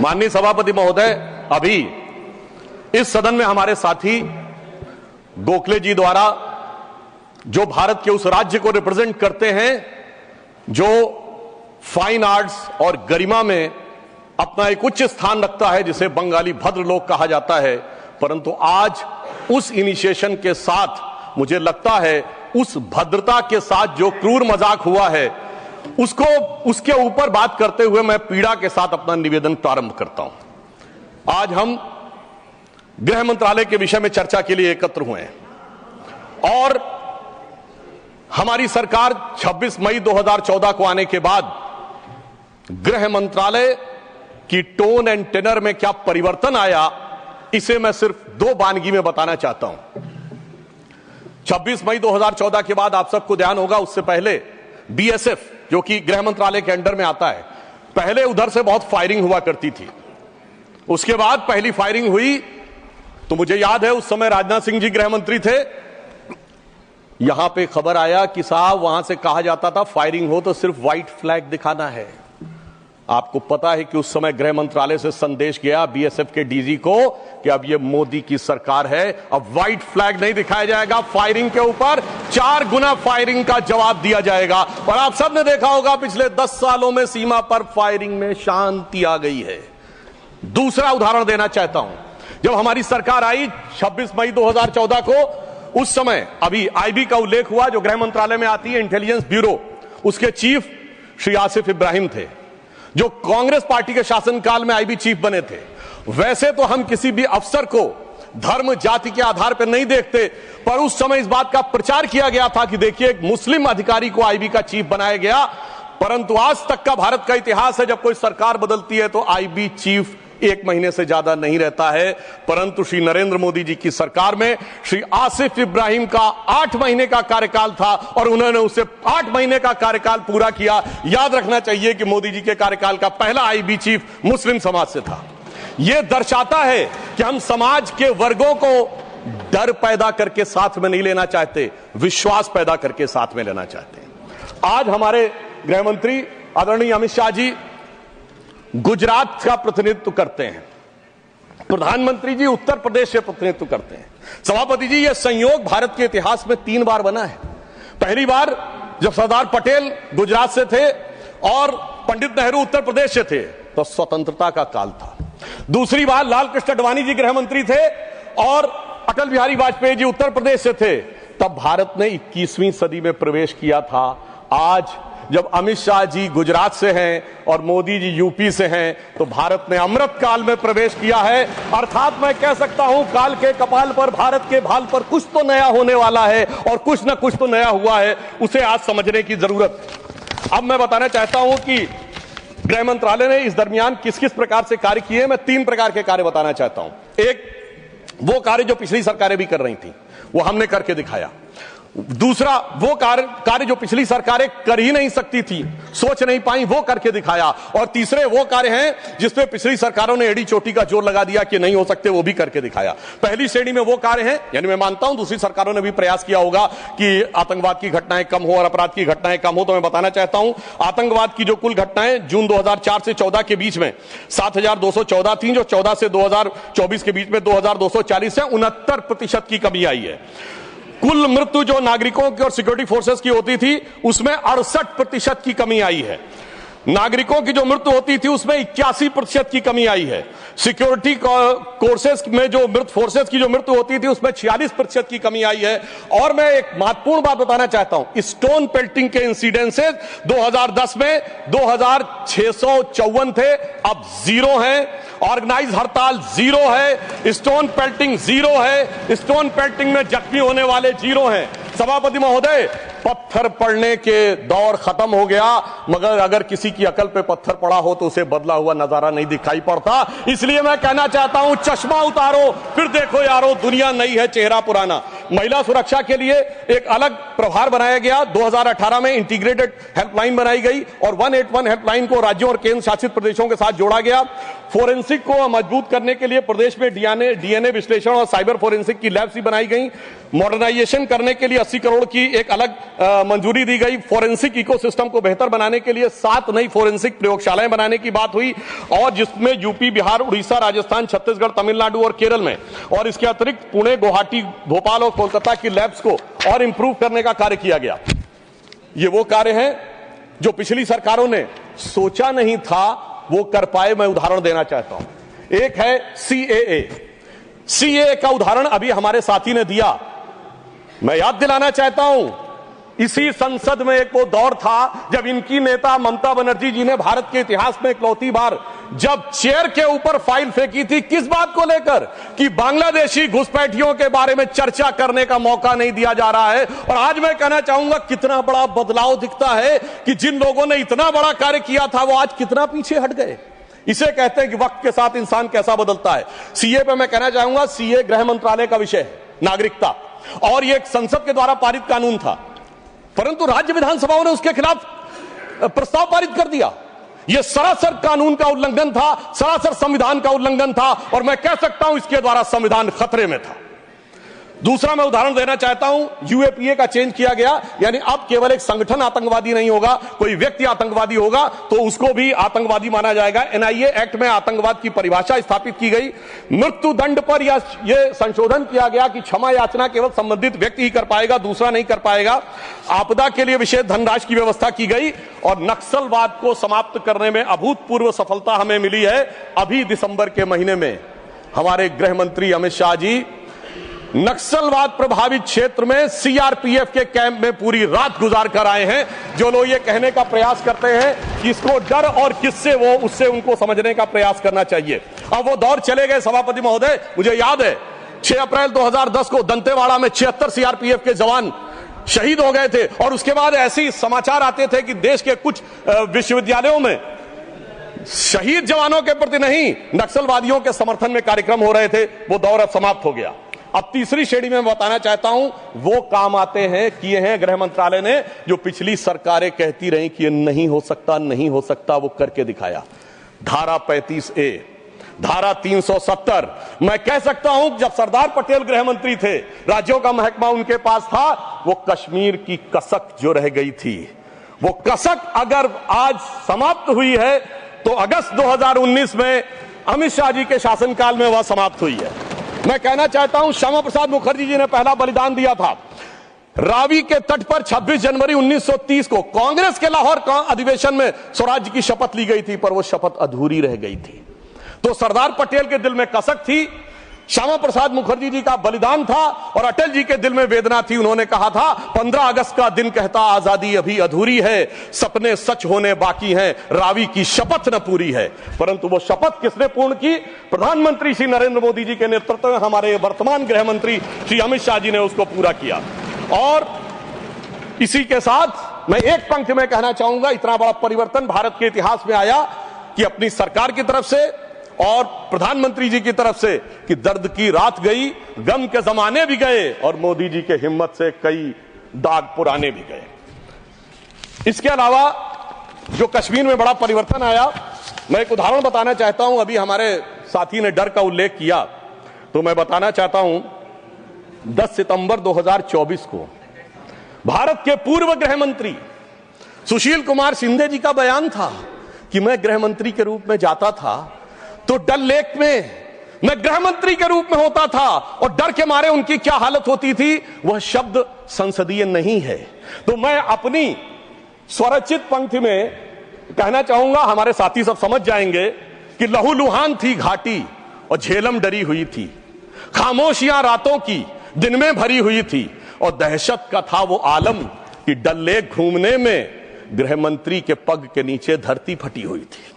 माननीय सभापति महोदय, अभी इस सदन में हमारे साथी गोखले जी द्वारा जो भारत के उस राज्य को रिप्रेजेंट करते हैं जो फाइन आर्ट्स और गरिमा में अपना एक उच्च स्थान रखता है, जिसे बंगाली भद्रलोक कहा जाता है, परंतु आज उस इनिशिएशन के साथ मुझे लगता है उस भद्रता के साथ जो क्रूर मजाक हुआ है उसके ऊपर बात करते हुए मैं पीड़ा के साथ अपना निवेदन प्रारंभ करता हूं। आज हम गृह मंत्रालय के विषय में चर्चा के लिए एकत्र हुए हैं और हमारी सरकार 26 मई 2014 को आने के बाद गृह मंत्रालय की टोन एंड टेनर में क्या परिवर्तन आया, इसे मैं सिर्फ दो वानगी में बताना चाहता हूं। 26 मई 2014 के बाद आप सबको ध्यान होगा, उससे पहले बीएसएफ जो कि गृह मंत्रालय के अंडर में आता है, पहले उधर से बहुत फायरिंग हुआ करती थी। उसके बाद पहली फायरिंग हुई तो मुझे याद है उस समय राजनाथ सिंह जी गृह मंत्री थे। यहां पे खबर आया कि साहब वहां से कहा जाता था फायरिंग हो तो सिर्फ व्हाइट फ्लैग दिखाना है। आपको पता है कि उस समय गृह मंत्रालय से संदेश गया बीएसएफ के डीजी को कि अब ये मोदी की सरकार है, अब व्हाइट फ्लैग नहीं दिखाया जाएगा, फायरिंग के ऊपर 4 गुना फायरिंग का जवाब दिया जाएगा। और आप सबने देखा होगा पिछले 10 सालों में सीमा पर फायरिंग में शांति आ गई है। दूसरा उदाहरण देना चाहता हूं, जब हमारी सरकार आई 26 मई 2014 को, उस समय अभी आईबी का उल्लेख हुआ जो गृह मंत्रालय में आती है, इंटेलिजेंस ब्यूरो, उसके चीफ श्री आसिफ इब्राहिम थे जो कांग्रेस पार्टी के शासनकाल में आईबी चीफ बने थे। वैसे तो हम किसी भी अफसर को धर्म जाति के आधार पर नहीं देखते, पर उस समय इस बात का प्रचार किया गया था कि देखिए एक मुस्लिम अधिकारी को आईबी का चीफ बनाया गया। परंतु आज तक का भारत का इतिहास है, जब कोई सरकार बदलती है तो आईबी चीफ 1 महीने से ज्यादा नहीं रहता है। परंतु श्री नरेंद्र मोदी जी की सरकार में श्री आसिफ इब्राहिम का 8 महीने का कार्यकाल था और उन्होंने उसे 8 महीने का कार्यकाल पूरा किया। याद रखना चाहिए कि मोदी जी के कार्यकाल का पहला आईबी चीफ मुस्लिम समाज से था। यह दर्शाता है कि हम समाज के वर्गों को डर पैदा करके साथ में नहीं लेना चाहते, विश्वास पैदा करके साथ में लेना चाहते हैं। आज हमारे गृह मंत्री आदरणीय अमित शाह जी गुजरात का प्रतिनिधित्व करते हैं, प्रधानमंत्री जी उत्तर प्रदेश से प्रतिनिधित्व करते हैं। सभापति जी, यह संयोग भारत के इतिहास में 3 बार बना है। पहली बार जब सरदार पटेल गुजरात से थे और पंडित नेहरू उत्तर प्रदेश से थे तो स्वतंत्रता का काल था। दूसरी बार लाल कृष्ण आडवाणी जी गृह मंत्री थे और अटल बिहारी वाजपेयी जी उत्तर प्रदेश से थे, तब भारत ने 21वीं सदी में प्रवेश किया था। आज जब अमित शाह जी गुजरात से हैं और मोदी जी यूपी से हैं, तो भारत ने अमृत काल में प्रवेश किया है। अर्थात मैं कह सकता हूं काल के कपाल पर, भारत के भाल पर कुछ तो नया होने वाला है और कुछ ना कुछ तो नया हुआ है, उसे आज समझने की जरूरत है। अब मैं बताना चाहता हूं कि गृह मंत्रालय ने इस दरमियान किस किस प्रकार से कार्य किए। मैं 3 प्रकार के कार्य बताना चाहता हूं। एक, वो कार्य जो पिछली सरकारें भी कर रही थी, वो हमने करके दिखाया। दूसरा, वो कार्य जो पिछली सरकारें कर ही नहीं सकती थी, सोच नहीं पाई, वो करके दिखाया। और तीसरे वो कार्य हैं जिसपे पिछली सरकारों ने एड़ी चोटी का जोर लगा दिया कि नहीं हो सकते, वो भी करके दिखाया। पहली श्रेणी में वो कार्य हैं, यानी मैं मानता हूं दूसरी सरकारों ने भी प्रयास किया होगा कि आतंकवाद की घटनाएं कम हो और अपराध की घटनाएं कम हो। तो मैं बताना चाहता हूं आतंकवाद की जो कुल घटनाएं जून 2004 से 14 के बीच में 7214 थी, जो 14 से 2024 के बीच में 2240 है, 69% की कमी आई है। कुल मृत्यु जो नागरिकों की और सिक्योरिटी फोर्सेस की होती थी उसमें 68% की कमी आई है। नागरिकों की जो मृत्यु होती थी उसमें 81% की कमी आई है। सिक्योरिटी कोर्सेस में जो फोर्सेस की जो मृत्यु होती थी उसमें 46% की कमी आई है। और मैं एक महत्वपूर्ण बात बताना चाहता हूं, स्टोन पेल्टिंग के इंसिडेंसेस 2010 में 2654 थे, अब 0 हैं। ऑर्गेनाइज हड़ताल 0 है, स्टोन पेल्टिंग 0 है, स्टोन पेल्टिंग में जख्मी होने वाले 0 हैं। सभापति महोदय, पत्थर पड़ने के दौर खत्म हो गया, मगर अगर किसी की अकल पे पत्थर पड़ा हो तो उसे बदला हुआ नजारा नहीं दिखाई पड़ता। इसलिए मैं कहना चाहता हूं, चश्मा उतारो फिर देखो यारो, दुनिया नई है चेहरा पुराना। महिला सुरक्षा के लिए एक अलग प्रभार बनाया गया। 2018 में इंटीग्रेटेड हेल्पलाइन बनाई गई और 181 हेल्पलाइन को राज्यों और केंद्र शासित प्रदेशों के साथ जोड़ा गया। फोरेंसिक को मजबूत करने के लिए प्रदेश में डीएनए विश्लेषण और साइबर फोरेंसिक की लैब्स भी बनाई गई। मॉडर्नाइजेशन करने के लिए 80 करोड़ की एक अलग मंजूरी दी गई। फोरेंसिक इकोसिस्टम को बेहतर बनाने के लिए 7 नई फोरेंसिक प्रयोगशालाएं बनाने की बात हुई, और जिसमें यूपी, बिहार, उड़ीसा, राजस्थान, छत्तीसगढ़, तमिलनाडु और केरल में, और इसके अतिरिक्त पुणे, गुवाहाटी, भोपाल और कोलकाता की लैब्स को और इंप्रूव करने का कार्य किया गया। ये वो कार्य है जो पिछली सरकारों ने सोचा नहीं था वो कर पाए। मैं उदाहरण देना चाहता हूं। एक है सीएए का उदाहरण अभी हमारे साथी ने दिया। मैं याद दिलाना चाहता हूं, इसी संसद में एक वो दौर था जब इनकी नेता ममता बनर्जी जी ने भारत के इतिहास में इकलौती बार जब चेयर के ऊपर फाइल फेंकी थी, किस बात को लेकर कि बांग्लादेशी घुसपैठियों के बारे में चर्चा करने का मौका नहीं दिया जा रहा है। और आज मैं कहना चाहूंगा कितना बड़ा बदलाव दिखता है कि जिन लोगों ने इतना बड़ा कार्य किया था वो आज कितना पीछे हट गए। इसे कहते हैं कि वक्त के साथ इंसान कैसा बदलता है। सीए पे मैं कहना चाहूंगा, सीए गृह मंत्रालय का विषय है, नागरिकता, और ये एक संसद के द्वारा पारित कानून था, परंतु राज्य विधानसभाओं ने उसके खिलाफ प्रस्ताव पारित कर दिया। यह सरासर कानून का उल्लंघन था, सरासर संविधान का उल्लंघन था, और मैं कह सकता हूं इसके द्वारा संविधान खतरे में था। दूसरा मैं उदाहरण देना चाहता हूं, यूएपीए का चेंज किया गया, यानी अब केवल एक संगठन आतंकवादी नहीं होगा, कोई व्यक्ति आतंकवादी होगा तो उसको भी आतंकवादी माना जाएगा। एनआईए एक्ट में आतंकवाद की परिभाषा स्थापित की गई। मृत्यु दंड पर यह संशोधन किया गया कि क्षमा याचना केवल संबंधित व्यक्ति ही कर पाएगा, दूसरा नहीं कर पाएगा। आपदा के लिए विशेष धनराशि की व्यवस्था की गई, और नक्सलवाद को समाप्त करने में अभूतपूर्व सफलता हमें मिली है। अभी दिसंबर के महीने में हमारे गृह मंत्री अमित शाह जी नक्सलवाद प्रभावित क्षेत्र में सीआरपीएफ के कैंप में पूरी रात गुजार कर आए हैं। जो लोग ये कहने का प्रयास करते हैं कि इसको डर और किससे वो, उससे उनको समझने का प्रयास करना चाहिए। अब वो दौर चले गए सभापति महोदय। मुझे याद है 6 अप्रैल 2010 को दंतेवाड़ा में 76 सीआरपीएफ के जवान शहीद हो गए थे, और उसके बाद ऐसे समाचार आते थे कि देश के कुछ विश्वविद्यालयों में शहीद जवानों के प्रति नहीं, नक्सलवादियों के समर्थन में कार्यक्रम हो रहे थे। वो दौर अब समाप्त हो गया। अब तीसरी श्रेणी में बताना चाहता हूं, वो काम आते हैं, किए हैं गृह मंत्रालय ने, जो पिछली सरकारें कहती रही कि ये नहीं हो सकता, नहीं हो सकता, वो करके दिखाया। धारा 35A, धारा 370। मैं कह सकता हूं जब सरदार पटेल गृह मंत्री थे, राज्यों का महकमा उनके पास था, वो कश्मीर की कसक जो रह गई थी, वो कसक अगर आज समाप्त हुई है तो अगस्त 2019 में अमित शाह जी के शासनकाल में वह समाप्त हुई है। मैं कहना चाहता हूं, श्यामा प्रसाद मुखर्जी जी ने पहला बलिदान दिया था। रावी के तट पर 26 जनवरी 1930 को कांग्रेस के लाहौर अधिवेशन में स्वराज्य की शपथ ली गई थी, पर वो शपथ अधूरी रह गई थी। तो सरदार पटेल के दिल में कसक थी, श्यामा प्रसाद मुखर्जी जी का बलिदान था, और अटल जी के दिल में वेदना थी। उन्होंने कहा था 15 अगस्त का दिन कहता आजादी अभी अधूरी है, सपने सच होने बाकी हैं, रावी की शपथ न पूरी है। परंतु वो शपथ किसने पूर्ण की? प्रधानमंत्री श्री नरेंद्र मोदी जी के नेतृत्व में हमारे वर्तमान गृह मंत्री श्री अमित शाह जी ने उसको पूरा किया। और इसी के साथ मैं एक पंक्ति में कहना चाहूंगा, इतना बड़ा परिवर्तन भारत के इतिहास में आया कि अपनी सरकार की तरफ से और प्रधानमंत्री जी की तरफ से कि दर्द की रात गई, गम के जमाने भी गए, और मोदी जी के हिम्मत से कई दाग पुराने भी गए। इसके अलावा जो कश्मीर में बड़ा परिवर्तन आया, मैं एक उदाहरण बताना चाहता हूं। अभी हमारे साथी ने डर का उल्लेख किया, तो मैं बताना चाहता हूं 10 सितंबर 2024 को भारत के पूर्व गृह मंत्री सुशील कुमार शिंदे जी का बयान था कि मैं गृह मंत्री के रूप में जाता था तो डल लेक में मैं गृह मंत्री के रूप में होता था, और डर के मारे उनकी क्या हालत होती थी, वह शब्द संसदीय नहीं है। तो मैं अपनी स्वरचित पंक्ति में कहना चाहूंगा, हमारे साथी सब समझ जाएंगे कि लहूलुहान थी घाटी और झेलम डरी हुई थी, खामोशियां रातों की दिन में भरी हुई थी, और दहशत का था वो आलम कि डल लेक घूमने में गृह मंत्री के पग के नीचे धरती फटी हुई थी।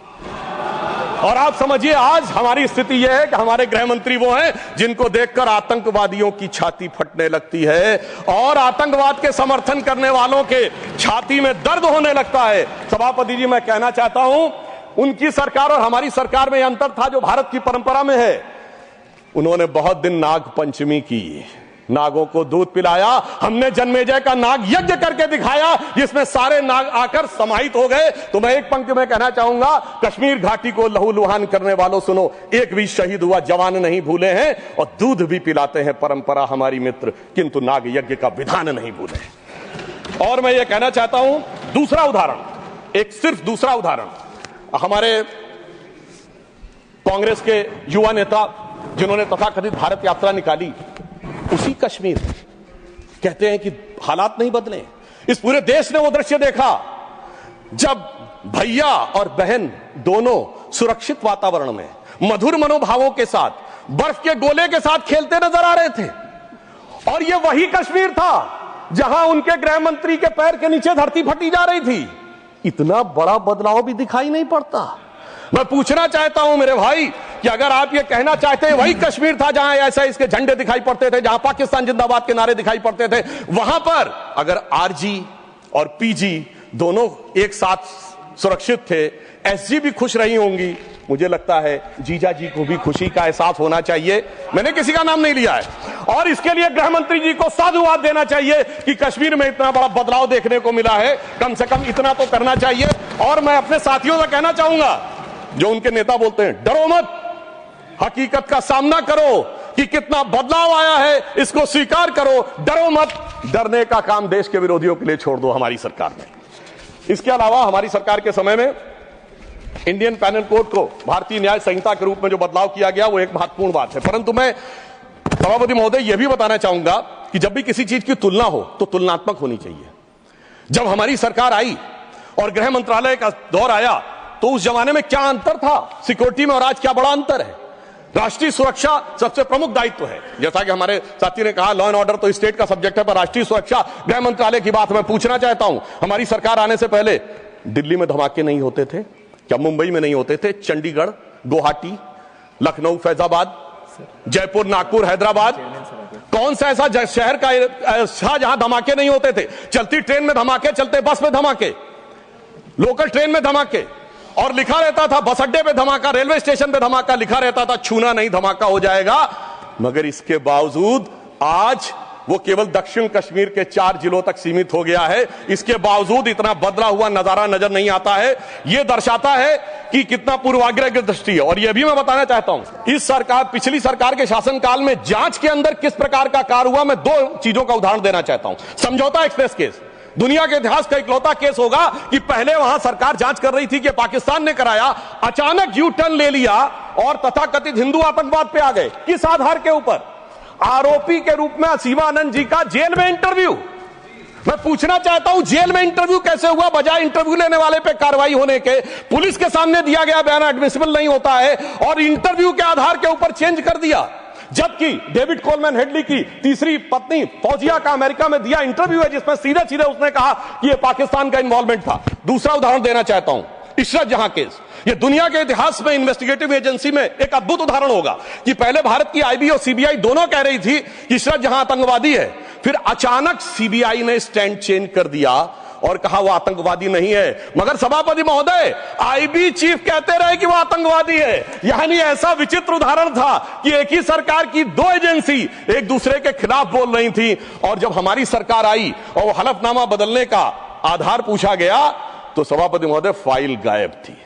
और आप समझिए आज हमारी स्थिति यह है कि हमारे गृह मंत्री वो हैं जिनको देखकर आतंकवादियों की छाती फटने लगती है, और आतंकवाद के समर्थन करने वालों के छाती में दर्द होने लगता है। सभापति जी, मैं कहना चाहता हूं, उनकी सरकार और हमारी सरकार में यह अंतर था जो भारत की परंपरा में है। उन्होंने बहुत दिन नाग पंचमी की, नागों को दूध पिलाया, हमने जन्मेजय का नाग यज्ञ करके दिखाया जिसमें सारे नाग आकर समाहित हो गए। तो मैं एक पंक्ति में कहना चाहूंगा, कश्मीर घाटी को लहूलुहान करने वालों सुनो, एक भी शहीद हुआ जवान नहीं भूले हैं, और दूध भी पिलाते हैं परंपरा हमारी मित्र, किंतु नाग यज्ञ का विधान नहीं भूले। और मैं ये कहना चाहता हूं, दूसरा उदाहरण, एक सिर्फ दूसरा उदाहरण, हमारे कांग्रेस के युवा नेता जिन्होंने तथाकथित भारत यात्रा निकाली, उसी कश्मीर कहते हैं कि हालात नहीं बदले। इस पूरे देश ने वो दृश्य देखा जब भैया और बहन दोनों सुरक्षित वातावरण में मधुर मनोभावों के साथ बर्फ के गोले के साथ खेलते नजर आ रहे थे। और ये वही कश्मीर था जहां उनके गृह मंत्री के पैर के नीचे धरती फटी जा रही थी। इतना बड़ा बदलाव भी दिखाई नहीं पड़ता। मैं पूछना चाहता हूं मेरे भाई कि अगर आप ये कहना चाहते हैं वही कश्मीर था जहां ऐसा इसके झंडे दिखाई पड़ते थे, जहां पाकिस्तान जिंदाबाद के नारे दिखाई पड़ते थे, वहां पर अगर आरजी और पीजी दोनों एक साथ सुरक्षित थे, एसजी भी खुश रही होंगी, मुझे लगता है जीजा जी को भी खुशी का एहसास होना चाहिए। मैंने किसी का नाम नहीं लिया है। और इसके लिए गृह मंत्री जी को साधुवाद देना चाहिए कि कश्मीर में इतना बड़ा बदलाव देखने को मिला है, कम से कम इतना तो करना चाहिए। और मैं अपने साथियों से कहना चाहूंगा जो उनके नेता बोलते हैं डरो मत, हकीकत का सामना करो कि कितना बदलाव आया है, इसको स्वीकार करो, डरो मत। डरने का काम देश के विरोधियों के लिए छोड़ दो हमारी सरकार ने। इसके अलावा हमारी सरकार के समय में इंडियन पैनल कोड को भारतीय न्याय संहिता के रूप में जो बदलाव किया गया वो एक महत्वपूर्ण बात है। परंतु मैं सभापति महोदय यह भी बताना चाहूंगा कि जब भी किसी चीज की तुलना हो तो तुलनात्मक होनी चाहिए। जब हमारी सरकार आई और गृह मंत्रालय का दौर आया तो उस जमाने में क्या अंतर था सिक्योरिटी में और आज क्या बड़ा अंतर है। राष्ट्रीय सुरक्षा सबसे प्रमुख दायित्व है, जैसा कि हमारे साथी ने कहा, लॉ एंड ऑर्डर तो स्टेट का सब्जेक्ट है, पर राष्ट्रीय सुरक्षा गृह मंत्रालय की बात मैं पूछना चाहता हूं। हमारी सरकार आने से पहले दिल्ली में धमाके नहीं होते थे क्या? मुंबई में नहीं होते थे? चंडीगढ़, गुवाहाटी, लखनऊ, फैजाबाद, जयपुर, नागपुर, हैदराबाद, कौन सा ऐसा शहर का जहां धमाके नहीं होते थे? चलती ट्रेन में धमाके, चलते बस में धमाके, लोकल ट्रेन में धमाके, और लिखा रहता था बस अड्डे पे धमाका, रेलवे स्टेशन पे धमाका, लिखा रहता था छूना नहीं धमाका हो जाएगा। मगर इसके बावजूद आज वो केवल दक्षिण कश्मीर के 4 जिलों तक सीमित हो गया है। इसके बावजूद इतना बदला हुआ नजारा नजर नहीं आता है। यह दर्शाता है कि कितना पूर्वाग्रह की दृष्टि है। और यह भी मैं बताना चाहता हूं, इस सरकार, पिछली सरकार के शासनकाल में जांच के अंदर किस प्रकार का कार्य हुआ, मैं 2 चीजों का उदाहरण देना चाहता हूं। समझौता एक्सप्रेस केस दुनिया के इतिहास का इकलौता केस होगा कि पहले वहां सरकार जांच कर रही थी कि पाकिस्तान ने कराया, अचानक यू टर्न ले लिया और तथाकथित हिंदू आतंकवाद पे आ गए। किस आधार के ऊपर? आरोपी के रूप में असीमा आनंद जी का जेल में इंटरव्यू। मैं पूछना चाहता हूं जेल में इंटरव्यू कैसे हुआ? बजाय इंटरव्यू लेने वाले पे कार्रवाई होने के पुलिस के सामने दिया गया बयान एडमिसिबल नहीं होता है और इंटरव्यू के आधार के ऊपर चेंज कर दिया। जबकि डेविड कोलमैन हेडली की तीसरी पत्नी फौजिया का अमेरिका में दिया इंटरव्यू है जिसमें सीधे सीधे उसने कहा कि यह पाकिस्तान का इन्वॉल्वमेंट था। दूसरा उदाहरण देना चाहता हूं, इशरत जहां केस। यह दुनिया के इतिहास में इन्वेस्टिगेटिव एजेंसी में एक अद्भुत उदाहरण होगा कि पहले भारत की आईबी और सीबीआई दोनों कह रही थी कि इशरत जहां आतंकवादी है, फिर अचानक सीबीआई ने स्टैंड चेंज कर दिया और कहा वो आतंकवादी नहीं है। मगर सभापति महोदय, आईबी चीफ कहते रहे कि वो आतंकवादी है। यानी ऐसा विचित्र उदाहरण था कि एक ही सरकार की 2 एजेंसी एक दूसरे के खिलाफ बोल रही थी। और जब हमारी सरकार आई और वो हलफनामा बदलने का आधार पूछा गया तो सभापति महोदय फाइल गायब थी।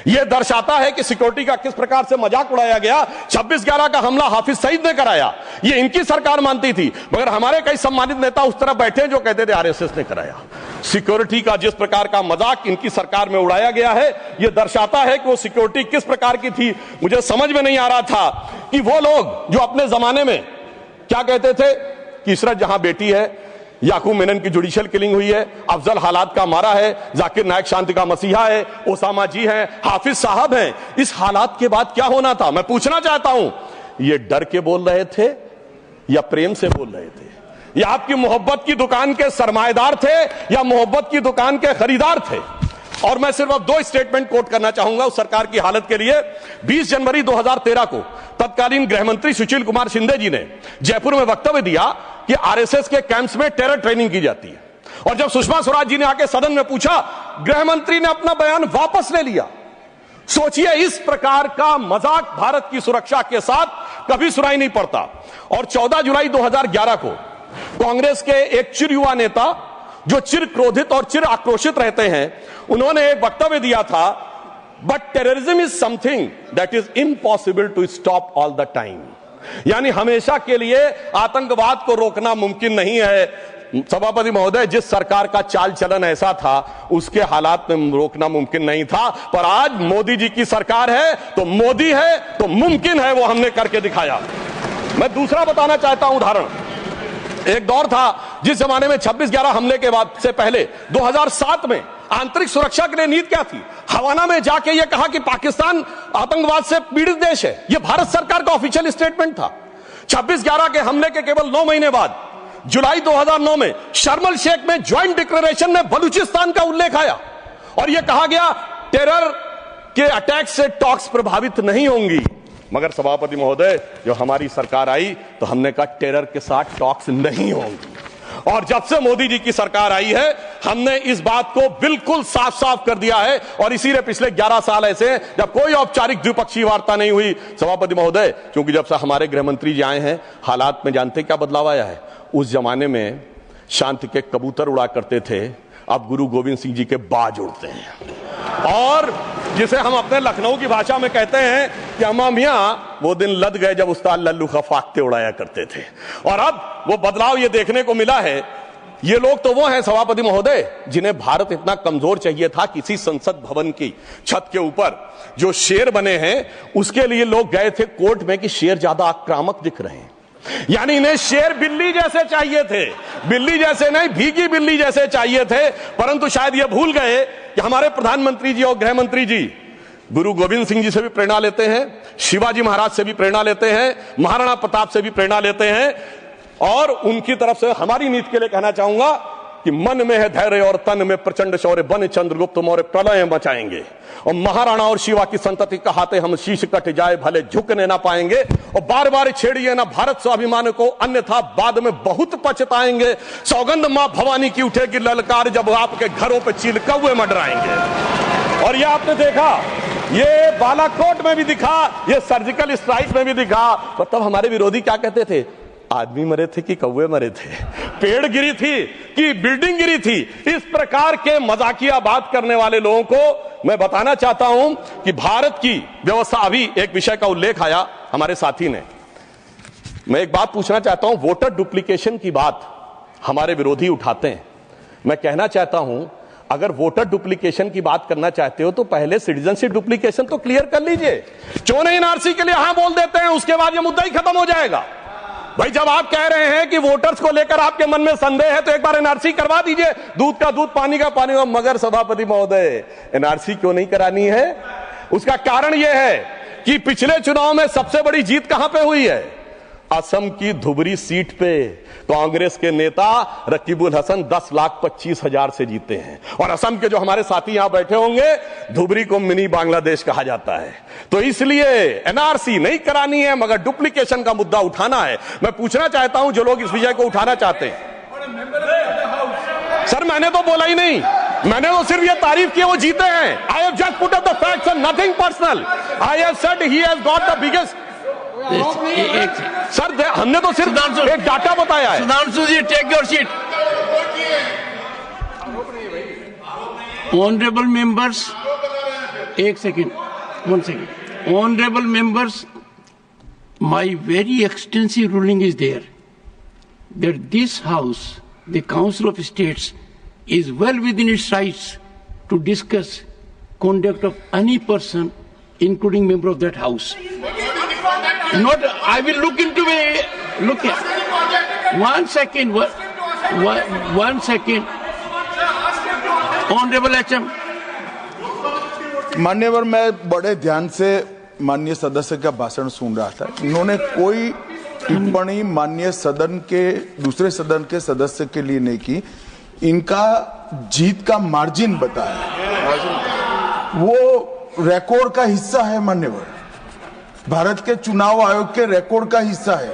यह दर्शाता है कि सिक्योरिटी का किस प्रकार से मजाक उड़ाया गया। 26/11 का हमला हाफिज सईद ने कराया, यह इनकी सरकार मानती थी, मगर हमारे कई सम्मानित नेता उस तरफ बैठे जो कहते थे आरएसएस ने कराया। सिक्योरिटी का जिस प्रकार का मजाक इनकी सरकार में उड़ाया गया है, यह दर्शाता है कि वो सिक्योरिटी किस प्रकार की थी। मुझे समझ में नहीं आ रहा था कि वो लोग जो अपने जमाने में क्या कहते थे कि इशरत जहां बेटी है, याकूब मेनन की जुडिशियल किलिंग हुई है, अफजल हालात का मारा है, जाकिर नायक शांति का मसीहा है, ओसामा जी हैं, हाफिज साहब हैं, इस हालात के बाद क्या होना था? मैं पूछना चाहता हूं, ये डर के बोल रहे थे या प्रेम से बोल रहे थे? या आपकी मोहब्बत की दुकान के सरमाएदार थे या मोहब्बत की दुकान के खरीदार थे? और मैं सिर्फ अब 2 स्टेटमेंट कोट करना चाहूंगा उस सरकार की हालत के लिए। 20 जनवरी 2013 को तत्कालीन गृह मंत्री सुशील कुमार शिंदे जी ने जयपुर में वक्तव्य दिया कि आरएसएस के कैंप्स में टेरर ट्रेनिंग की जाती है। और जब सुषमा स्वराज जी ने आके सदन में पूछा, गृह मंत्री ने अपना बयान वापस ले लिया। सोचिए, इस प्रकार का मजाक भारत की सुरक्षा के साथ कभी सुनाई नहीं पड़ता। और 14 जुलाई 2011 को कांग्रेस के एक चिर युवा नेता जो चिर क्रोधित और चिर आक्रोशित रहते हैं, उन्होंने एक वक्तव्य दिया था, but terrorism is something that is impossible to stop all the time. यानी हमेशा के लिए आतंकवाद को रोकना मुमकिन नहीं है। सभापति महोदय, जिस सरकार का चाल चलन ऐसा था, उसके हालात में रोकना मुमकिन नहीं था, पर आज मोदी जी की सरकार है तो मोदी है तो मुमकिन है, वो हमने करके दिखाया। मैं दूसरा बताना चाहता हूं उदाहरण। एक दौर था जिस जमाने में 26/11 हमले के बाद से पहले 2007 में आंतरिक सुरक्षा के लिए नीति क्या थी? हवाना में जाके यह कहा कि पाकिस्तान आतंकवाद से पीड़ित देश है। यह भारत सरकार का ऑफिशियल स्टेटमेंट था। 26/11 के हमले के केवल 9 महीने बाद जुलाई 2009 में शर्म एल शेख में ज्वाइंट डिक्लेरेशन में बलूचिस्तान का उल्लेख आया और यह कहा गया टेरर के अटैक से टॉक्स प्रभावित नहीं होंगी। मगर सभापति महोदय, जो हमारी सरकार आई तो हमने कहा टेरर के साथ टॉक्स नहीं होंगी। और जब से मोदी जी की सरकार आई है, हमने इस बात को बिल्कुल साफ साफ कर दिया है और इसीलिए पिछले 11 साल ऐसे हैं जब कोई औपचारिक द्विपक्षीय वार्ता नहीं हुई। सभापति महोदय, क्योंकि जब से हमारे गृह मंत्री जी आए हैं, हालात में जानते क्या बदलाव आया है? उस जमाने में शांति के कबूतर उड़ा करते थे, अब गुरु गोविंद सिंह जी के बाज उड़ते हैं। और जिसे हम अपने लखनऊ की भाषा में कहते हैं कि अम्मा मियां वो दिन लद गए जब उस्ताद लल्लू खा फाख्ते उड़ाया करते थे। और अब वो बदलाव ये देखने को मिला है। ये लोग तो वो हैं सभापति महोदय जिन्हें भारत इतना कमजोर चाहिए था, किसी संसद भवन की छत के ऊपर जो शेर बने हैं उसके लिए लोग गए थे कोर्ट में कि शेर ज्यादा आक्रामक दिख रहे हैं। यानी इन्हें शेर बिल्ली जैसे चाहिए थे, बिल्ली जैसे नहीं, भीगी बिल्ली जैसे चाहिए थे। परंतु शायद ये भूल गए कि हमारे प्रधानमंत्री जी और गृह मंत्री जी गुरु गोविंद सिंह जी से भी प्रेरणा लेते हैं, शिवाजी महाराज से भी प्रेरणा लेते हैं, महाराणा प्रताप से भी प्रेरणा लेते हैं। और उनकी तरफ से हमारी नीति के लिए कहना चाहूंगा कि मन में है धैर्य और तन में प्रचंड शौर्य, बन चंद्रगुप्त मौर्य प्रलय मचाएंगे। और महाराणा और शिवा की संतति कहाते हम शीश कट जाए भले झुकने ना पाएंगे। और बार बार छेड़िए ना भारत स्वाभिमान को, अन्यथा बाद में बहुत पछताएंगे। सौगंध मां भवानी की उठेगी ललकार जब आपके घरों पे चील कौवे मंडराएंगे। और ये आपने देखा, ये बालाकोट में भी दिखा, ये सर्जिकल स्ट्राइक में भी दिखा। तो तब हमारे विरोधी क्या कहते थे? आदमी मरे थे कि कौवे मरे थे, पेड़ गिरी थी कि बिल्डिंग गिरी थी। इस प्रकार के मजाकिया बात करने वाले लोगों को मैं बताना चाहता हूं कि भारत की व्यवस्था, अभी एक विषय का उल्लेख आया हमारे साथी ने, मैं एक बात पूछना चाहता हूं। वोटर डुप्लीकेशन की बात हमारे विरोधी उठाते हैं। मैं कहना चाहता हूं, अगर वोटर डुप्लीकेशन की बात करना चाहते हो तो पहले सिटीजनशिप डुप्लीकेशन तो क्लियर कर लीजिए। क्यों नहीं एनआरसी के लिए हां बोल देते हैं, उसके बाद यह मुद्दा ही खत्म हो जाएगा। भाई, जब आप कह रहे हैं कि वोटर्स को लेकर आपके मन में संदेह है तो एक बार एनआरसी करवा दीजिए, दूध का दूध पानी का पानी। मगर सभापति महोदय, एनआरसी क्यों नहीं करानी है? उसका कारण यह है कि पिछले चुनाव में सबसे बड़ी जीत कहां पे हुई है? असम की धुबरी सीट पे कांग्रेस के नेता रकीबुल हसन 10,25,000 से जीते हैं। और असम के जो हमारे साथी यहां बैठे होंगे, धुबरी को मिनी बांग्लादेश कहा जाता है। तो इसलिए एनआरसी नहीं करानी है, मगर डुप्लीकेशन का मुद्दा उठाना है। मैं पूछना चाहता हूं जो लोग इस विषय को उठाना चाहते हैं। सर, मैंने तो बोला ही नहीं, मैंने तो सिर्फ ये तारीफ की वो जीते हैं। I have just put up the facts and nothing personal. I have said he has got the biggest. Sir, हमने तो सिर्फ एक डाटा बताया है। Sudhanshu ji, take your seat. Honourable members, एक second, 1 second. Honorable members, my very extensive ruling is there that this House, the Council of States, is well within its rights to discuss conduct of any person, including member of that House. Not, I will look into it. Look here. 1 second. 1 second. Honorable HM. मान्यवर, मैं बड़े ध्यान से माननीय सदस्य का भाषण सुन रहा था। इन्होंने कोई टिप्पणी माननीय सदन के दूसरे सदन के सदस्य के लिए नहीं की। इनका जीत का मार्जिन बताया, वो रिकॉर्ड का हिस्सा है मान्यवर, भारत के चुनाव आयोग के रिकॉर्ड का हिस्सा है।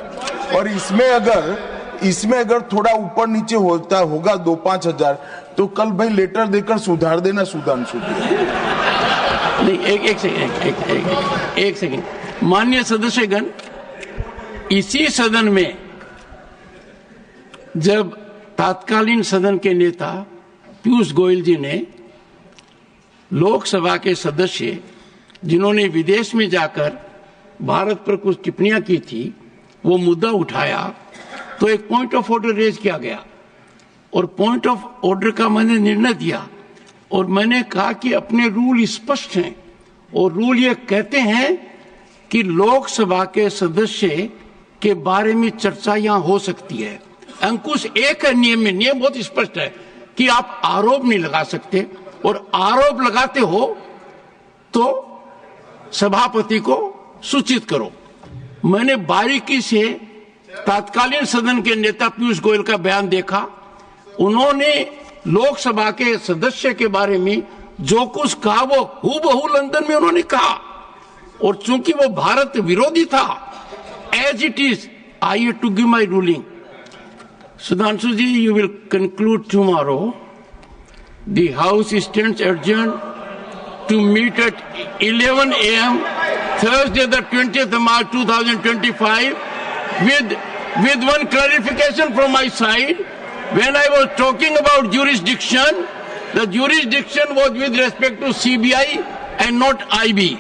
और इसमें अगर थोड़ा ऊपर नीचे होता होगा 2-5 हजार, तो कल भाई लेटर देकर सुधार देना सुधांशु। नहीं, एक सेकंड, माननीय सदस्यगण, इसी सदन में जब तत्कालीन सदन के नेता पीयूष गोयल जी ने लोकसभा के सदस्य जिन्होंने विदेश में जाकर भारत पर कुछ टिप्पणियां की थी वो मुद्दा उठाया तो एक पॉइंट ऑफ ऑर्डर रेज किया गया और पॉइंट ऑफ ऑर्डर का मैंने निर्णय दिया और मैंने कहा कि अपने रूल स्पष्ट हैं और रूल ये कहते हैं कि लोकसभा के सदस्य के बारे में चर्चा यहां हो सकती है। अंकुश एक है नियम में, नियम बहुत स्पष्ट है कि आप आरोप नहीं लगा सकते और आरोप लगाते हो तो सभापति को सूचित करो। मैंने बारीकी से तत्कालीन सदन के नेता पीयूष गोयल का बयान देखा। उन्होंने लोकसभा के सदस्य के बारे में जो कुछ कहा वो हूबहू लंदन में उन्होंने कहा और चूंकि वो भारत विरोधी था, as it is I have to give my ruling. Sudhanshu ji, you will conclude tomorrow. The House stands adjourned to meet at 11 a.m. Thursday, the 20th of March 2025, with one clarification from my side. When I was talking about jurisdiction, the jurisdiction was with respect to CBI and not IB.